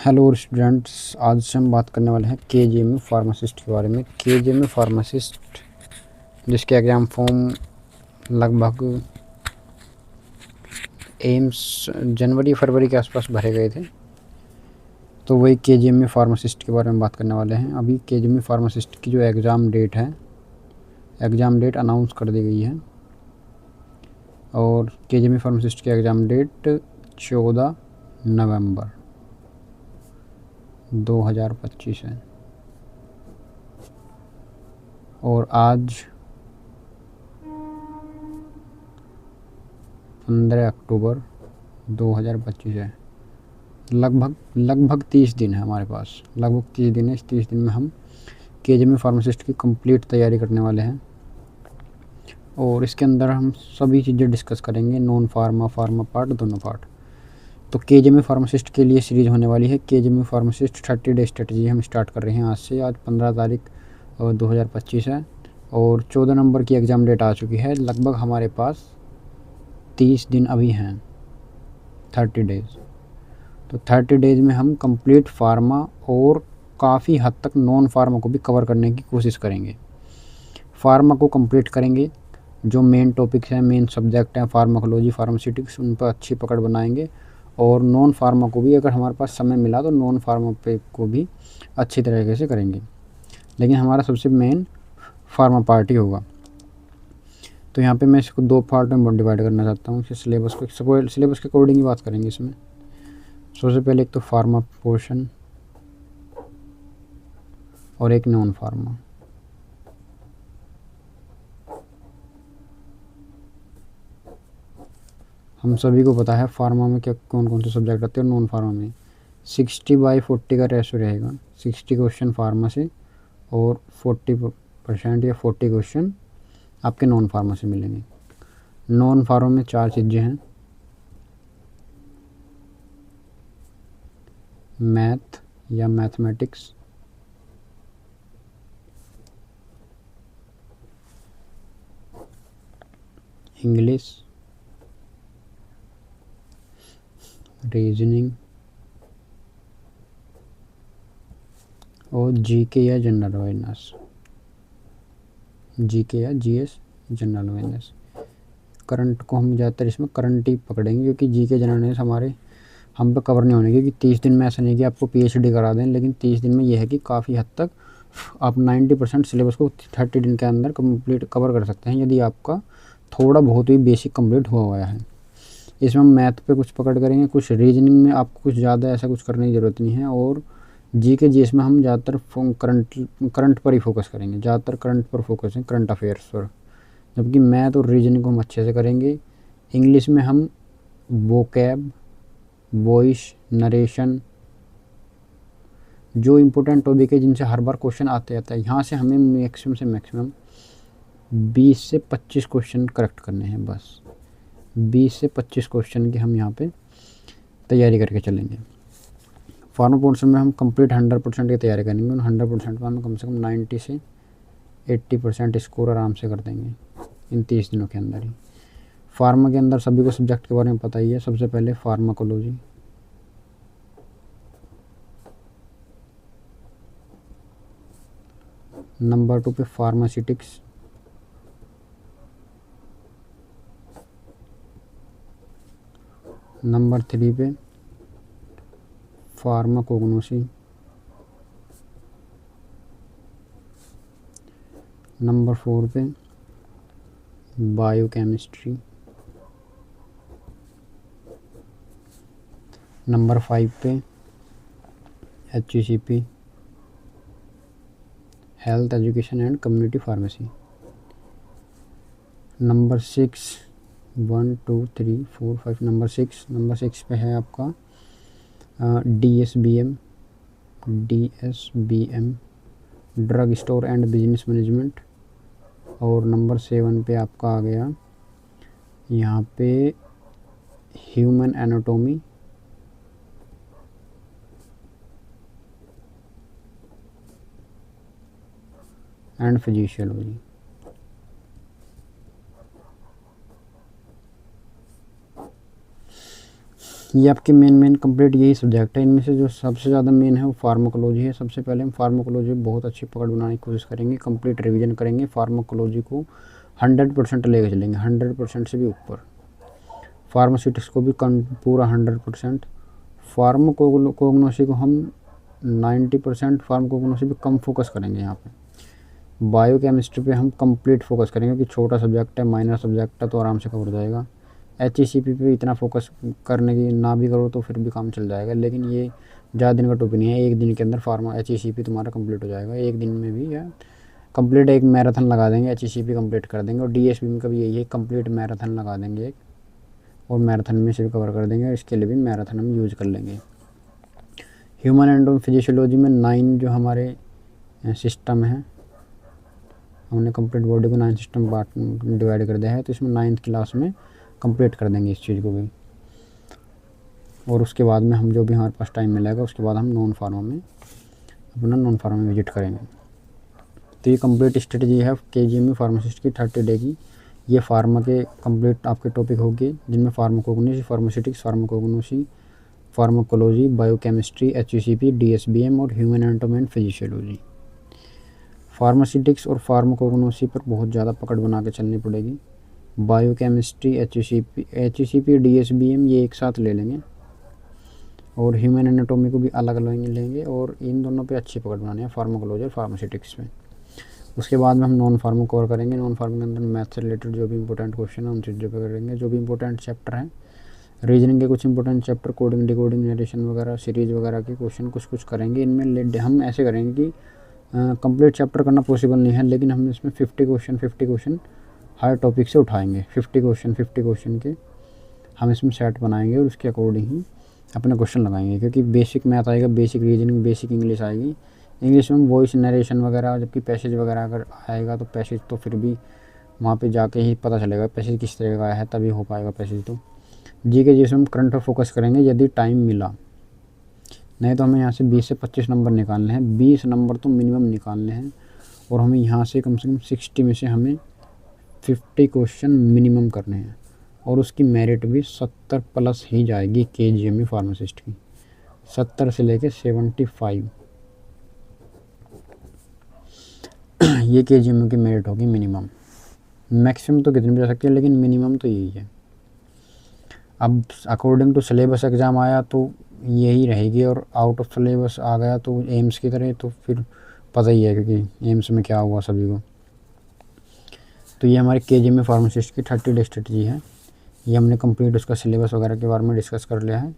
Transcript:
Hello students, आज से हम बात करने वाले हैं केजीएमयू फार्मासिस्ट के बारे में। केजीएमयू फार्मासिस्ट जिसके एग्ज़ाम फॉर्म लगभग एम्स जनवरी फरवरी के आसपास भरे गए थे, तो वही केजीएमयू फार्मासिस्ट के बारे में बात करने वाले हैं। अभी केजीएमयू फार्मासिस्ट की जो एग्ज़ाम डेट है, एग्ज़ाम डेट अनाउंस कर दी गई है और केजीएमयू फार्मासिस्ट की एग्ज़ाम डेट 14 नवंबर 2025 है और आज 15 अक्टूबर 2025 है। लगभग 30 दिन है हमारे पास, लगभग 30 दिन है। इस 30 दिन में हम केजीएमयू फार्मासिस्ट की कंप्लीट तैयारी करने वाले हैं और इसके अंदर हम सभी चीज़ें डिस्कस करेंगे, नॉन फार्मा फार्मा पार्ट दोनों पार्ट। तो केजीएमयू फार्मासिस्ट के लिए सीरीज़ होने वाली है केजीएमयू फार्मासिस्ट 30 डे स्ट्रेटजी। हम स्टार्ट कर रहे हैं आज से। आज 15 तारीख 2025 है और 14 नंबर की एग्ज़ाम डेट आ चुकी है। लगभग हमारे पास 30 दिन अभी हैं, 30 डेज़। तो 30 डेज़ में हम कंप्लीट फार्मा और काफ़ी हद तक नॉन फार्मा को भी कवर करने की कोशिश करेंगे। फार्मा को कंप्लीट करेंगे, जो मेन टॉपिक्स हैं, मेन सब्जेक्ट हैं, फार्माकोलॉजी, फार्मास्यूटिक्स, उन पर अच्छी पकड़ बनाएंगे और नॉन फार्मा को भी अगर हमारे पास समय मिला तो नॉन फार्मा पे को भी अच्छी तरीके से करेंगे, लेकिन हमारा सबसे मेन फार्मा पार्ट ही होगा। तो यहाँ पे मैं इसको दो पार्ट में डिवाइड करना चाहता हूँ। सिलेबस के अकॉर्डिंग ही बात करेंगे इसमें। सबसे पहले एक तो फार्मा पोर्शन और एक नॉन फार्मा। हम सभी को पता है फार्मा में क्या कौन कौन से सब्जेक्ट आते हैं और नॉन फार्मा में 60/40 का रेशो रहेगा। 60 क्वेश्चन फार्मा से और 40% या 40 क्वेश्चन आपके नॉन फार्मा से मिलेंगे। नॉन फार्मा में 4 चीज़ें हैं, मैथ या मैथमेटिक्स, इंग्लिश, रीजनिंग और जीके या जनरल अवेयरनेस, जीके या जीएस जनरल अवेयरनेस। करंट को हम ज़्यादातर इसमें करंट ही पकड़ेंगे क्योंकि जीके जनरल अवेयरनेस हमारे हम पे कवर नहीं होने, क्योंकि 30 दिन में ऐसा नहीं कि आपको पीएचडी करा दें, लेकिन 30 दिन में यह है कि काफ़ी हद तक आप 90% सिलेबस को 30 दिन के अंदर कंप्लीट कवर कर सकते हैं यदि आपका थोड़ा बहुत भी बेसिक कंप्लीट हुआ है। इसमें हम मैथ पे कुछ पकड़ करेंगे, कुछ रीजनिंग में आपको कुछ ज़्यादा ऐसा कुछ करने की ज़रूरत नहीं है और जीके जीएस में हम ज़्यादातर करंट पर ही फोकस करेंगे, ज़्यादातर करंट पर फोकस है, करंट अफेयर्स पर। जबकि मैथ और रीजनिंग को हम अच्छे से करेंगे। इंग्लिश में हम वोकैब, वॉइस, नरेशन, जो इम्पोर्टेंट टॉपिक है जिनसे हर बार क्वेश्चन आते आता है, यहाँ से हमें मैक्सिमम 20 से 25 क्वेश्चन करेक्ट करने हैं। बस 20 से 25 क्वेश्चन की हम यहाँ पे तैयारी करके चलेंगे। फार्मा पोर्शन में हम कंप्लीट 100% की तैयारी करेंगे और 100% में हम कम से कम 90 से 80% स्कोर आराम से कर देंगे इन 30 दिनों के अंदर ही। फार्मा के अंदर सभी को सब्जेक्ट के बारे में पता ही है। सबसे पहले फार्माकोलॉजी, नंबर 2 पे फार्मास्यूटिक्स, नंबर 3 पे फार्माकोग्नोसी, नंबर 4 पे बायोकेमिस्ट्री, नंबर 5 पे HECP, health education and community pharmacy. Number 6 1 2 3 4 5 number 6 पे है आपका DSBM drug store and business management. और नंबर 7 पे आपका आ गया यहाँ पे ह्यूमन एनाटोमी एंड फिजिशियोलॉजी। ये आपके मेन कंप्लीट यही सब्जेक्ट है। इनमें से जो सबसे ज़्यादा मेन है वो फार्माकोलॉजी है। सबसे पहले हम फार्माकोलॉजी बहुत अच्छी पकड़ बनाने की कोशिश करेंगे, कंप्लीट रिवीजन करेंगे, फार्माकोलॉजी को 100% लेके चलेंगे, 100% से भी ऊपर। फार्मास्यूटिक्स को भी पूरा 100%। फार्माकोग्नोसी को हम 90%, फार्माकोग्नोसी पे कम फोकस करेंगे यहाँ पे। बायोकेमिस्ट्री पे हम कंप्लीट फोकस करेंगे क्योंकि छोटा सब्जेक्ट है, माइनर सब्जेक्ट है, तो आराम से कवर हो जाएगा। HECP पे इतना फोकस करने की ना भी करो तो फिर भी काम चल जाएगा, लेकिन ये ज़्यादा दिन का टॉपिक नहीं है। एक दिन के अंदर HECP तुम्हारा कंप्लीट हो जाएगा, एक दिन में भी। या कंप्लीट एक मैराथन लगा देंगे, HECP कंप्लीट कर देंगे। और DSP में कभी यही है, कंप्लीट मैराथन लगा देंगे एक, और मैराथन में सिर्फ कवर कर देंगे। इसके लिए भी मैराथन हम यूज़ कर लेंगे। ह्यूमन एंडोम फिजियोलॉजी में 9 जो हमारे सिस्टम है, हमने कंप्लीट बॉडी को 9 सिस्टम पार्ट डिवाइड कर दिया है, तो इसमें 9th क्लास में कंप्लीट कर देंगे इस चीज़ को भी। और उसके बाद में हम जो भी हमारे पास टाइम मिलेगा उसके बाद हम नॉन फार्मा में विजिट करेंगे। तो ये कंप्लीट स्ट्रेटजी है KGME फार्मासिस्ट की 30 डे की। ये फार्मा के कंप्लीट आपके टॉपिक होंगे, जिनमें pharmacognosy, pharmaceutics, pharmacology, biochemistry, HECP, DSBM और human anatomy and physiology. Pharmaceutics और फार्माकोग्नोसी पर बहुत ज़्यादा पकड़ बना के चलनी पड़ेगी। बायोकेमिस्ट्री, HECP, DSBM ये एक साथ ले लेंगे, और ह्यूमन एनाटॉमी को भी अलग अलग लेंगे, और इन दोनों पे अच्छी पकड़ बनानी है, फार्माकोलॉजी और फार्मास्यूटिक्स में। उसके बाद में हम नॉन फार्मा कवर करेंगे। नॉन फार्मा के अंदर मैथ से रिलेटेड जो भी इंपॉर्टेंट क्वेश्चन है उन चीज़ों पर करेंगे। जो भी इंपॉर्टेंट चैप्टर हैं, रीजनिंग के कुछ important chapter, coding, decoding, narration वगैरह, सीरीज वगैरह के क्वेश्चन कुछ करेंगे। इनमें हम ऐसे करेंगे कि कंप्लीट चैप्टर करना पॉसिबल नहीं है, लेकिन हम इसमें 50 क्वेश्चन हर टॉपिक से उठाएंगे। 50 क्वेश्चन के हम इसमें सेट बनाएंगे, और उसके अकॉर्डिंग ही अपने क्वेश्चन लगाएंगे। क्योंकि बेसिक मैथ आएगा, बेसिक रीजनिंग, बेसिक इंग्लिश आएगी। इंग्लिश में वॉइस नरेशन वगैरह, जबकि पैसेज वगैरह अगर आएगा तो पैसेज तो फिर भी वहाँ पे जाके ही पता चलेगा पैसेज किस तरह का आया है, तभी हो पाएगा पैसेज। तो GK जिसमें हम करंट पर फोकस करेंगे यदि टाइम मिला, नहीं तो हमें यहाँ से 20 से 25 नंबर निकालने हैं। 20 नंबर तो मिनिमम निकालने हैं, और हमें यहाँ से कम 60 में से हमें 50 क्वेश्चन मिनिमम करने हैं, और उसकी मेरिट भी 70 प्लस ही जाएगी KGME फार्मासिस्ट की। 70 से लेके 75 ये KGME की मेरिट होगी मिनिमम। मैक्सिमम तो कितनी भी जा सकती है, लेकिन मिनिमम तो यही है। अब अकॉर्डिंग टू सिलेबस एग्ज़ाम आया तो यही रहेगी, और आउट ऑफ सिलेबस आ गया तो एम्स की तरह, तो फिर पता ही है क्योंकि एम्स में क्या हुआ सभी को। तो ये हमारे KGME फार्मासिस्ट की 30 डे स्ट्रेटजी है। ये हमने कंप्लीट उसका सिलेबस वगैरह के बारे में डिस्कस कर लिया है।